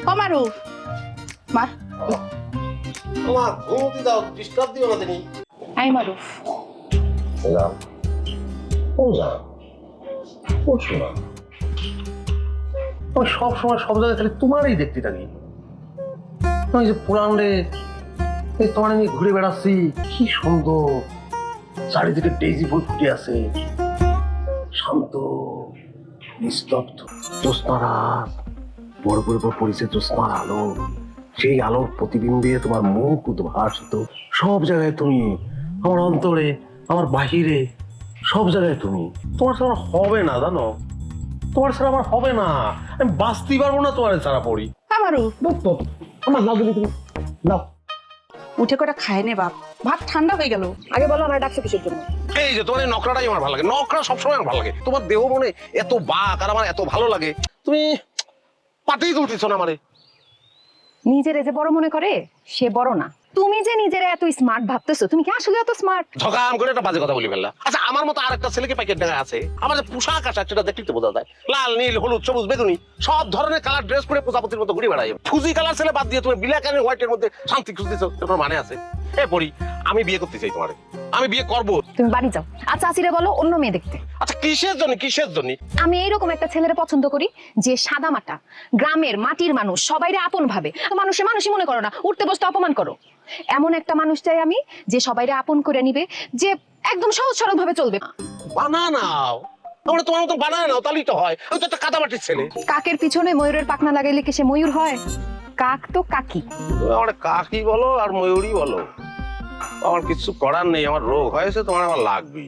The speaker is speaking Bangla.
ও মারুফ মা মা ঘুমোতে দাও, ডিস্টার্ব দিও না তুমি। আই মারুফ যাও ও যাও ও শোনা, আমি সব সময় সব জায়গায় খালি তোমারই দেখতে থাকি। আমি যে পুরান রে এই তোমার নিয়ে ঘুরে বেড়াচ্ছি, কি সুন্দর চারিদিকে ডেইজি ফুল ফুটে আছে, শান্ত নিস্তব্ধ জ্যোৎস্না রাত, বড় বড় পরিচয় জ্যোৎস্নার আলো, সেই আলোর প্রতিবিম্বে তোমার মুখ উদ্ভাসিত। সব জায়গায় তুমি, আমার অন্তরে, আমার বাহিরে, সব জায়গায় তুমি। তোমার ছাড়া আমার হবে না, জানো, তোমার ছাড়া আমার হবে না। আমি বাঁচতে পারবো না তোমার ছাড়া পড়ি। মারুফ আমার লাভ দিবি তুমি, লাভ। উঠে কটা খায় নে বাপ, ভাত ঠান্ডা হয়ে গেল। আগে বলো আমার ডাকছো কিসের জন্য? এই যে তোমার এই নকরাটাই আমার ভালো লাগে, নকরা সবসময় আমার ভালো লাগে। তোমার দেহ মনে এত বাক আর আমার এত ভালো লাগে, তুমি পাতেই তুলতেছ না আমারে। নিজেরে যে বড় মনে করে সে বড় না। তুমি যে নিজেরে এত স্মার্ট ভাবতেছো, তুমি কি আসলে এত স্মার্ট? ঝকাম করে একটা বাজে কথা বলি ফেললা। আচ্ছা আমার মতো আরেকটা ছেলেকে প্যাকেট দেখা আছে, আমার যে পোশাক আশাক সেটা দেখলে তো বোঝা যায়, লাল নীল হলুদ সবুজ বেগুনি সব ধরনের কালার ড্রেস পরে প্রজাপতির মতো ঘুরে বেড়ায়। ফুজি কালার ছেলে বাদ দিয়ে তুমি ব্ল্যাক এন্ড হোয়াইটের মধ্যে শান্তি খুঁজতেছো, এটার মানে আছে? এ পড়ি, আমি বিয়ে করতে চাই তোমারে, আমি বিয়ে করবো। তুমি বাড়ি যাও, আচ্ছা চাচিরে বলো অন্য মেয়ে দেখতে। আচ্ছা কিসের জন্য, কিসের জন্য? আমি এইরকম একটা ছেলেরে পছন্দ করি যে সাদা মাটা, গ্রামের মাটির মানুষ, সবাইরে আপন ভাবে। মানুষে মানুষই মনে করো না, উঠতে বসতে অপমান করো। এমন একটা মানুষ চাই আমি যে সবাইরে আপন করে নিবে, যে একদম সহজ সরল ভাবে চলবে। বানা নাও, আমরা তোমার মতো বানায় নাও, তাহলেই তো হয়। ওই তো একটা কাদামাটির ছেলে। কাকের পিছনে ময়ূরের পাখনা লাগাইলে কি সে ময়ূর হয়? কাক তো কাকি। আমার কাকি বলো আর ময়ূরী বলো, আমার কিছু করার নেই। আমার রোগ হয়েছে, তোমার আমার লাগবে।